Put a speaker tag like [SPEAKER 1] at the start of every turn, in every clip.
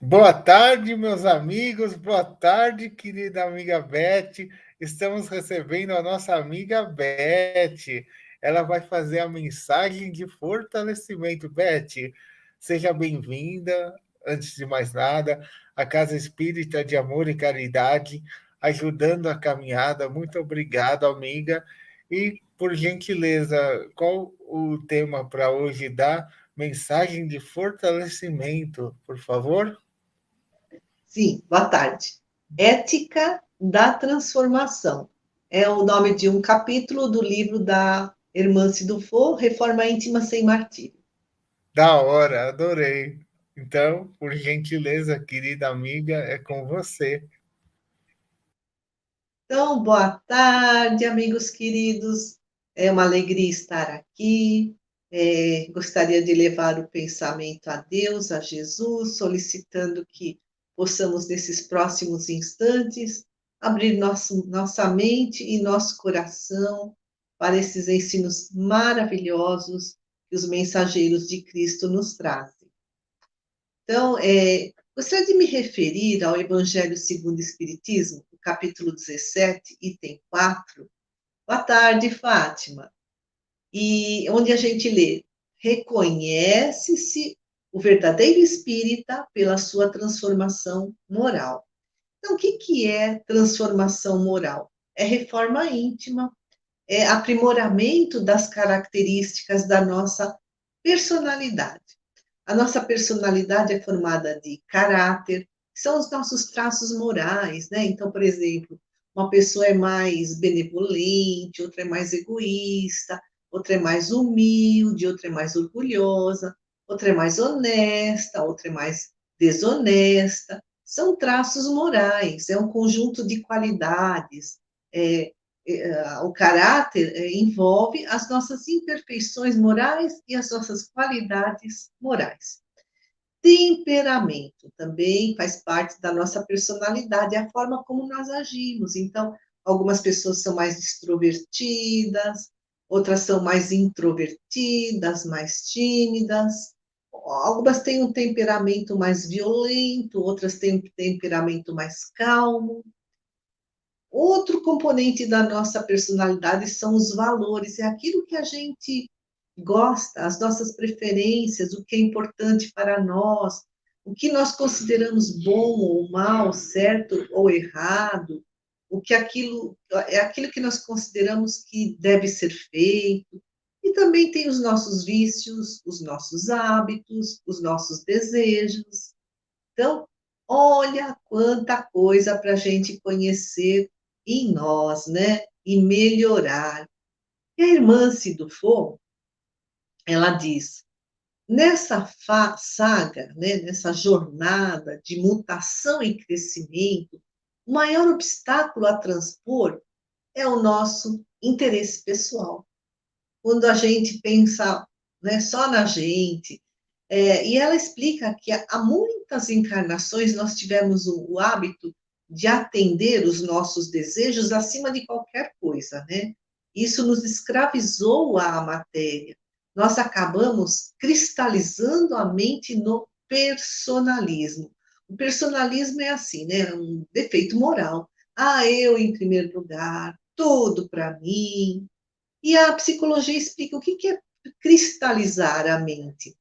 [SPEAKER 1] Boa tarde, meus amigos. Boa tarde, querida amiga Beth. Estamos recebendo a nossa amiga Beth. Ela vai fazer a mensagem de fortalecimento. Beth, seja bem-vinda. Antes de mais nada, a Casa Espírita de Amor e Caridade, ajudando a caminhada. Muito obrigado, amiga. E, por gentileza, qual o tema para hoje da mensagem de fortalecimento, por favor?
[SPEAKER 2] Sim, boa tarde. Ética da Transformação. É o nome de um capítulo do livro da Hermance Dufour, Reforma Íntima Sem Martírio.
[SPEAKER 1] Da hora, adorei. Então, por gentileza, querida amiga, é com você.
[SPEAKER 2] Então, boa tarde, amigos queridos. É uma alegria estar aqui. Gostaria de levar o pensamento a Deus, a Jesus, solicitando que possamos, nesses próximos instantes, abrir nossa mente e nosso coração para esses ensinos maravilhosos que os mensageiros de Cristo nos trazem. Então, gostaria de me referir ao Evangelho segundo o Espiritismo, capítulo 17, item 4. Boa tarde, Fátima. E onde a gente lê: reconhece-se o verdadeiro espírita pela sua transformação moral. Então, o que é transformação moral? É reforma íntima, é aprimoramento das características da nossa personalidade. A nossa personalidade é formada de caráter, que são os nossos traços morais, né? Então, por exemplo, uma pessoa é mais benevolente, outra é mais egoísta, outra é mais humilde, outra é mais orgulhosa, outra é mais honesta, outra é mais desonesta. São traços morais, é um conjunto de qualidades. É, o caráter envolve as nossas imperfeições morais e as nossas qualidades morais. Temperamento também faz parte da nossa personalidade, é a forma como nós agimos. Então, algumas pessoas são mais extrovertidas, outras são mais introvertidas, mais tímidas. Algumas têm um temperamento mais violento, outras têm um temperamento mais calmo. Outro componente da nossa personalidade são os valores, é aquilo que a gente gosta, as nossas preferências, o que é importante para nós, o que nós consideramos bom ou mal, certo ou errado, o que aquilo é aquilo que nós consideramos que deve ser feito. E também tem os nossos vícios, os nossos hábitos, os nossos desejos. Então, olha quanta coisa para a gente conhecer em nós, né? E melhorar. E a irmã Cidufo, ela diz, nessa saga, né, nessa jornada de mutação e crescimento, o maior obstáculo a transpor é o nosso interesse pessoal. Quando a gente pensa, né, só na gente, e ela explica que há muitas encarnações nós tivemos o hábito de atender os nossos desejos acima de qualquer coisa, né? Isso nos escravizou à matéria. Nós acabamos cristalizando a mente no personalismo. O personalismo é assim, né? Um defeito moral. Ah, eu em primeiro lugar, tudo para mim. E a psicologia explica o que é cristalizar a mente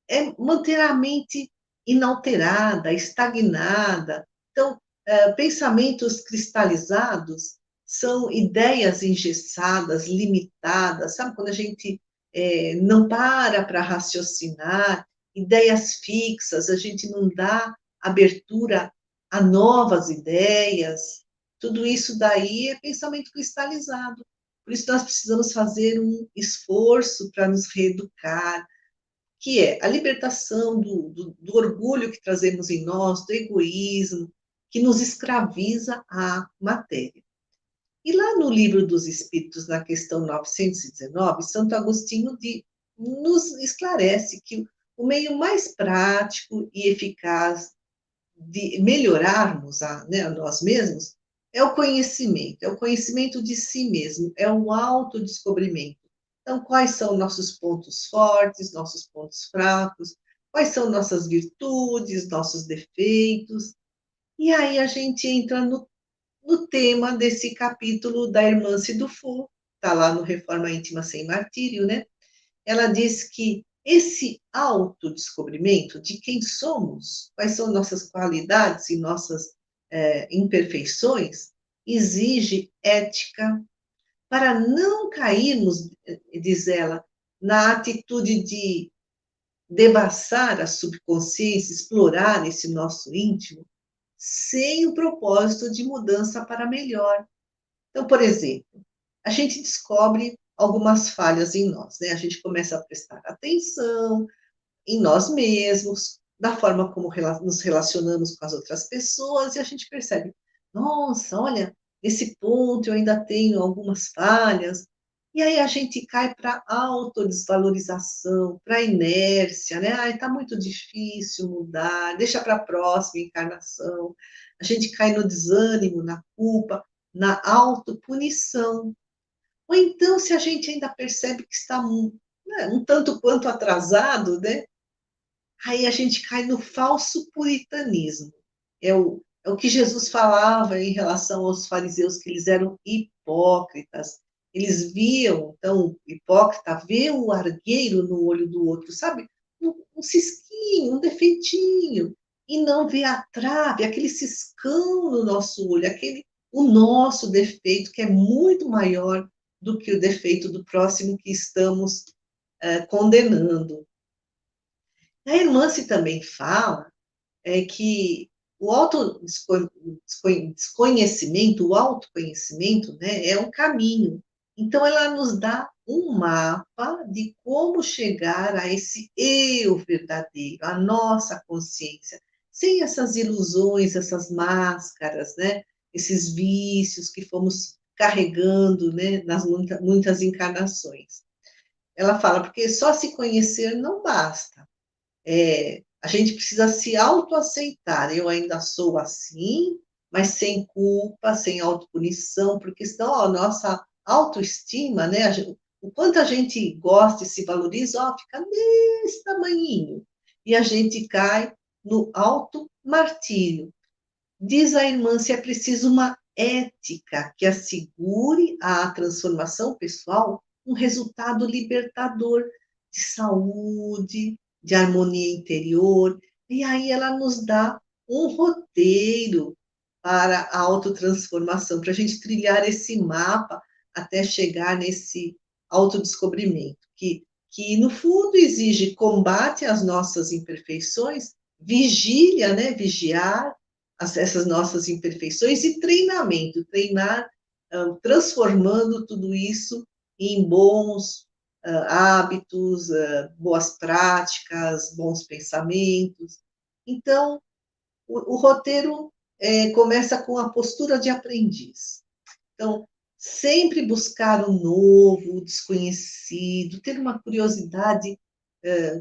[SPEAKER 2] é manter a mente inalterada, estagnada. Então, pensamentos cristalizados são ideias engessadas, limitadas, sabe? Quando a gente não para raciocinar, ideias fixas, a gente não dá abertura a novas ideias, tudo isso daí é pensamento cristalizado. Por isso, nós precisamos fazer um esforço para nos reeducar, que é a libertação do orgulho que trazemos em nós, do egoísmo, que nos escraviza à matéria. E lá no Livro dos Espíritos, na questão 919, Santo Agostinho nos esclarece que o meio mais prático e eficaz de melhorarmos a nós mesmos é o conhecimento de si mesmo, é o autodescobrimento. Então, quais são nossos pontos fortes, nossos pontos fracos, quais são nossas virtudes, nossos defeitos. E aí a gente entra no tema desse capítulo da irmã Cidufu, está lá no Reforma Íntima Sem Martírio, né? Ela diz que esse autodescobrimento de quem somos, quais são nossas qualidades e nossas imperfeições, exige ética para não cairmos, diz ela, na atitude de devassar a subconsciência, explorar esse nosso íntimo, sem o propósito de mudança para melhor. Então, por exemplo, a gente descobre algumas falhas em nós, né? A gente começa a prestar atenção em nós mesmos, da forma como nos relacionamos com as outras pessoas, e a gente percebe, nossa, olha, nesse ponto eu ainda tenho algumas falhas, e aí a gente cai para a autodesvalorização, para a inércia, né? Ai, tá muito difícil mudar, deixa para a próxima encarnação. A gente cai no desânimo, na culpa, na autopunição. Ou então, se a gente ainda percebe que está um tanto quanto atrasado, né? Aí a gente cai no falso puritanismo. É o que Jesus falava em relação aos fariseus, que eles eram hipócritas. Eles viam, então, o hipócrita vê o argueiro no olho do outro, sabe? Um cisquinho, um defeitinho, e não vê a trave, aquele ciscão no nosso olho, o nosso defeito, que é muito maior do que o defeito do próximo que estamos condenando. A irmã se também fala que o desconhecimento, o autoconhecimento, né, é um caminho. Então, ela nos dá um mapa de como chegar a esse eu verdadeiro, a nossa consciência, sem essas ilusões, essas máscaras, né, esses vícios que fomos carregando, né, nas muitas encarnações. Ela fala, porque só se conhecer não basta. A gente precisa se autoaceitar. Eu ainda sou assim, mas sem culpa, sem autopunição, porque senão a nossa autoestima, né, o quanto a gente gosta e se valoriza, ó, fica desse tamanhinho. E a gente cai no auto-martírio. Diz a irmã se é preciso uma ética que assegure à transformação pessoal um resultado libertador de saúde, de harmonia interior. E aí ela nos dá um roteiro para a autotransformação, para a gente trilhar esse mapa até chegar nesse autodescobrimento, que no fundo exige combate às nossas imperfeições, vigília, né? Vigiar essas nossas imperfeições e treinamento, treinar, transformando tudo isso em bons hábitos, boas práticas, bons pensamentos. Então, o roteiro começa com a postura de aprendiz. Então, sempre buscar o novo, o desconhecido, ter uma curiosidade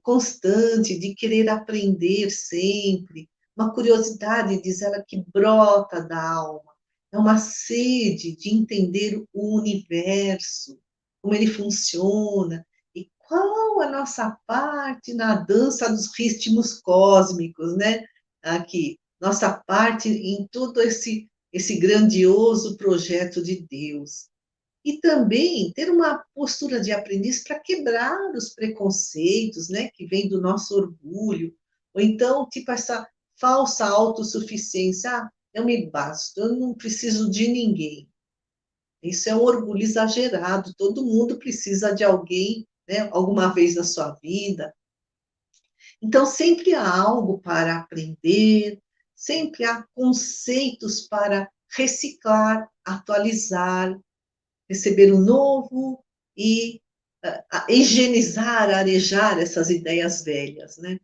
[SPEAKER 2] constante de querer aprender sempre, uma curiosidade, diz ela, que brota da alma, é uma sede de entender o universo, como ele funciona, e qual a nossa parte na dança dos ritmos cósmicos, né? Aqui, nossa parte em todo esse grandioso projeto de Deus. E também ter uma postura de aprendiz para quebrar os preconceitos, né, que vem do nosso orgulho, ou então, tipo, essa falsa autossuficiência, eu me basto, eu não preciso de ninguém. Isso é um orgulho exagerado, todo mundo precisa de alguém, né, alguma vez na sua vida. Então, sempre há algo para aprender, sempre há conceitos para reciclar, atualizar, receber o novo e higienizar, arejar essas ideias velhas, né?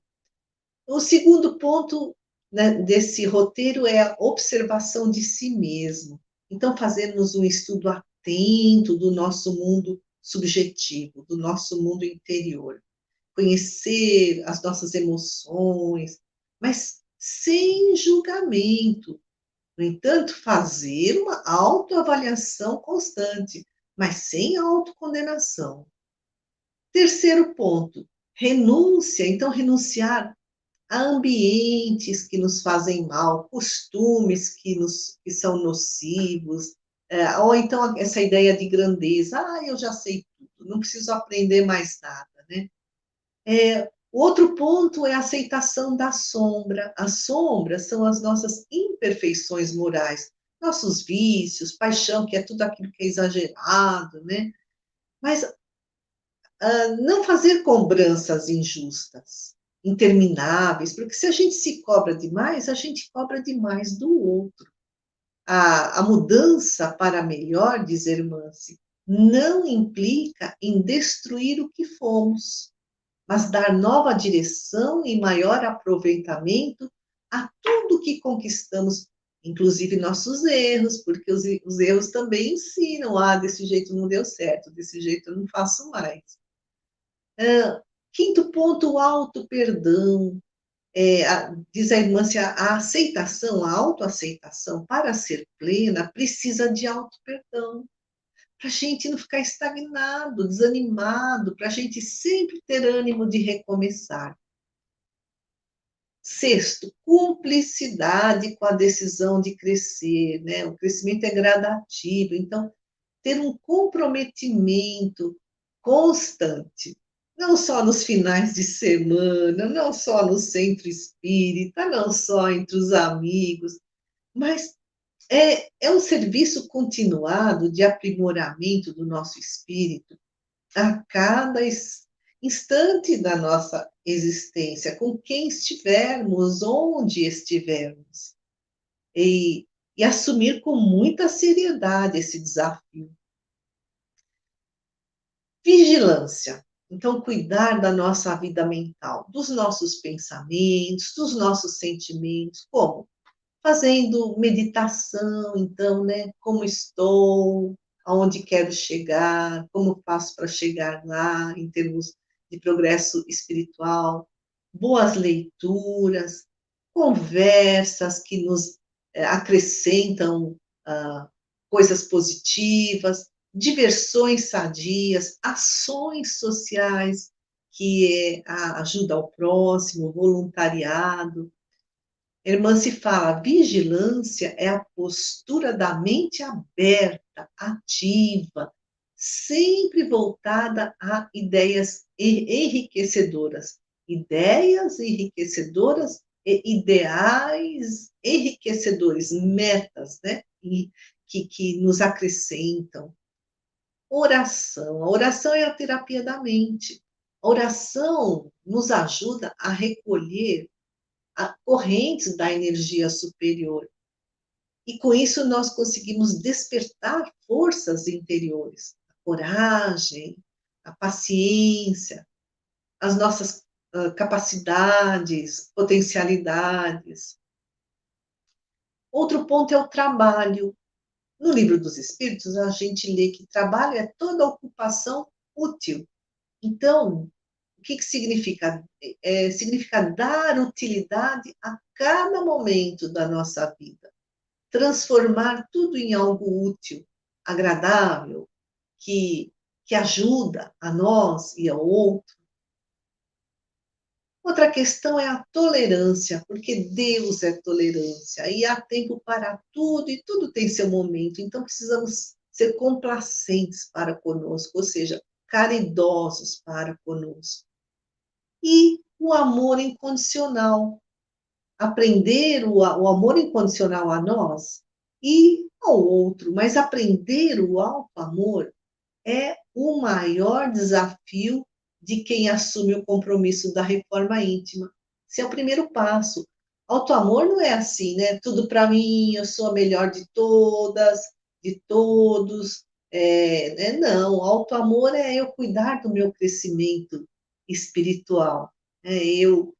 [SPEAKER 2] O segundo ponto, né, desse roteiro é a observação de si mesmo. Então, fazermos um estudo atento do nosso mundo subjetivo, do nosso mundo interior. Conhecer as nossas emoções, mas sem julgamento. No entanto, fazer uma autoavaliação constante, mas sem autocondenação. Terceiro ponto, renúncia, então renunciar a ambientes que nos fazem mal, costumes que são nocivos, ou então essa ideia de grandeza, eu já sei tudo, não preciso aprender mais nada, né? Outro ponto é a aceitação da sombra. As sombras são as nossas imperfeições morais, nossos vícios, paixão, que é tudo aquilo que é exagerado, né? Mas não fazer cobranças injustas, intermináveis, porque se a gente se cobra demais, a gente cobra demais do outro. A mudança para melhor, diz a irmã, não implica em destruir o que fomos, mas dar nova direção e maior aproveitamento a tudo que conquistamos, inclusive nossos erros, porque os erros também ensinam, desse jeito não deu certo, desse jeito eu não faço mais. Quinto ponto, o auto-perdão. Diz a irmã, a aceitação, a autoaceitação, para ser plena, precisa de auto-perdão. Para a gente não ficar estagnado, desanimado, para a gente sempre ter ânimo de recomeçar. Sexto, cumplicidade com a decisão de crescer, né? O crescimento é gradativo, então, ter um comprometimento constante, não só nos finais de semana, não só no centro espírita, não só entre os amigos, mas é um serviço continuado de aprimoramento do nosso espírito a cada instante da nossa existência, com quem estivermos, onde estivermos, e assumir com muita seriedade esse desafio. Vigilância. Então, cuidar da nossa vida mental, dos nossos pensamentos, dos nossos sentimentos. Como? Fazendo meditação, então, né? Como estou, aonde quero chegar, como faço para chegar lá, em termos de progresso espiritual. Boas leituras, conversas que nos acrescentam coisas positivas, diversões sadias, ações sociais que ajuda ao próximo, voluntariado. A irmã se fala, vigilância é a postura da mente aberta, ativa, sempre voltada a ideias enriquecedoras. Ideias enriquecedoras e ideais enriquecedores, metas, né? Que nos acrescentam. Oração. A oração é a terapia da mente. A oração nos ajuda a recolher correntes da energia superior. E com isso nós conseguimos despertar forças interiores, a coragem, a paciência, as nossas capacidades, potencialidades. Outro ponto é o trabalho. No Livro dos Espíritos, a gente lê que trabalho é toda ocupação útil. Então, o que significa? Significa dar utilidade a cada momento da nossa vida. Transformar tudo em algo útil, agradável, que ajuda a nós e ao outro. Outra questão é a tolerância, porque Deus é tolerância e há tempo para tudo e tudo tem seu momento. Então precisamos ser complacentes para conosco, ou seja, caridosos para conosco. E o amor incondicional, aprender o amor incondicional a nós e ao outro, mas aprender o alto amor é o maior desafio de quem assume o compromisso da reforma íntima. Esse é o primeiro passo. Auto-amor não é assim, né? Tudo para mim, eu sou a melhor de todas, de todos. Não, auto-amor é eu cuidar do meu crescimento espiritual. Eu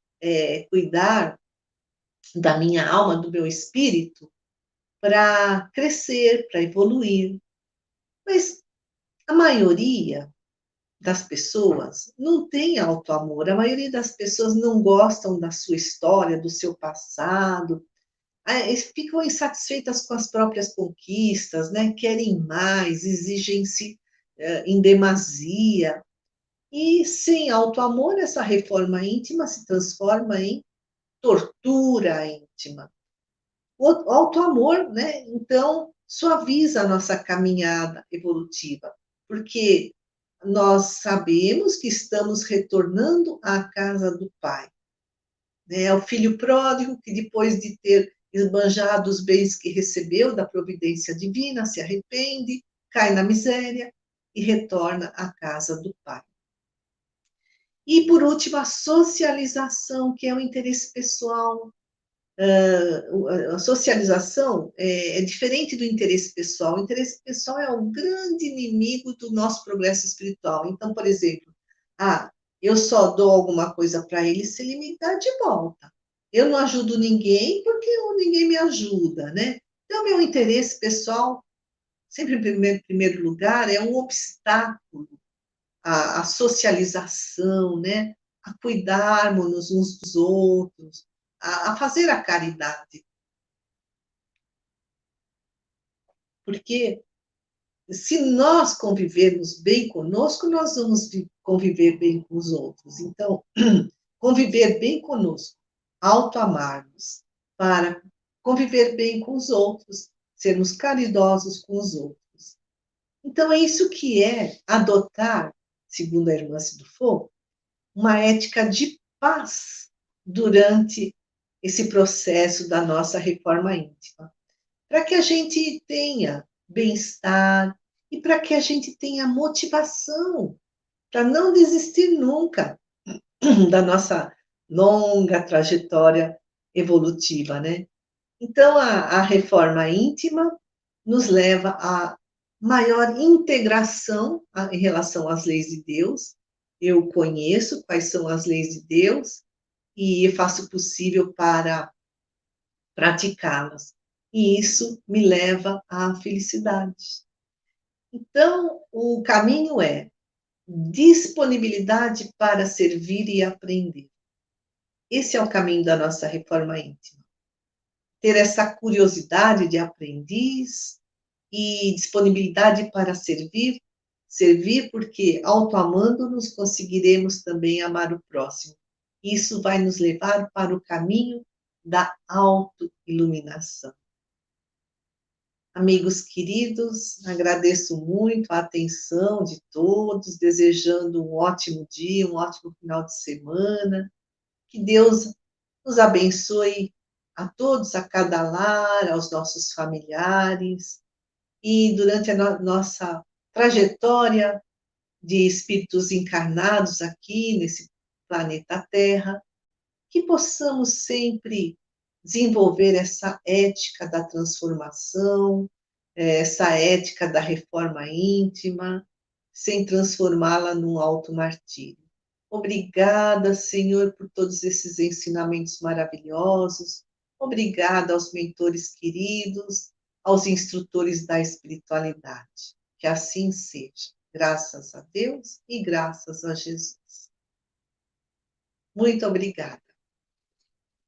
[SPEAKER 2] cuidar da minha alma, do meu espírito, para crescer, para evoluir. Mas a maioria das pessoas não tem auto-amor, a maioria das pessoas não gostam da sua história, do seu passado, ficam insatisfeitas com as próprias conquistas, né? Querem mais, exigem-se em demasia. E sem autoamor, essa reforma íntima se transforma em tortura íntima. O autoamor, né, então, suaviza a nossa caminhada evolutiva, porque nós sabemos que estamos retornando à casa do Pai. Né? O filho pródigo que, depois de ter esbanjado os bens que recebeu da providência divina, se arrepende, cai na miséria e retorna à casa do Pai. E, por último, a socialização, que é o interesse pessoal. A socialização é diferente do interesse pessoal. O interesse pessoal é o grande inimigo do nosso progresso espiritual. Então, por exemplo, eu só dou alguma coisa para ele se ele me dá de volta. Eu não ajudo ninguém porque ninguém me ajuda, né? Então, meu interesse pessoal, sempre em primeiro lugar, é um obstáculo à socialização, né? A cuidarmos uns dos outros, a fazer a caridade. Porque se nós convivermos bem conosco, nós vamos conviver bem com os outros. Então, conviver bem conosco, autoamarmos, para conviver bem com os outros, sermos caridosos com os outros. Então, é isso que é adotar, segundo a irmã Cidufo, uma ética de paz durante esse processo da nossa reforma íntima, para que a gente tenha bem-estar e para que a gente tenha motivação para não desistir nunca da nossa longa trajetória evolutiva, né? Então, a reforma íntima nos leva a maior integração em relação às leis de Deus. Eu conheço quais são as leis de Deus e faço o possível para praticá-las. E isso me leva à felicidade. Então, o caminho é disponibilidade para servir e aprender. Esse é o caminho da nossa reforma íntima. Ter essa curiosidade de aprendiz e disponibilidade para servir, servir porque autoamando-nos conseguiremos também amar o próximo. Isso vai nos levar para o caminho da autoiluminação. Amigos queridos, agradeço muito a atenção de todos, desejando um ótimo dia, um ótimo final de semana. Que Deus nos abençoe a todos, a cada lar, aos nossos familiares. E durante a nossa trajetória de espíritos encarnados aqui nesse planeta Terra, que possamos sempre desenvolver essa ética da transformação, essa ética da reforma íntima, sem transformá-la num auto-martírio. Obrigada, Senhor, por todos esses ensinamentos maravilhosos. Obrigada aos mentores queridos, aos instrutores da espiritualidade. Que assim seja. Graças a Deus e graças a Jesus. Muito obrigada.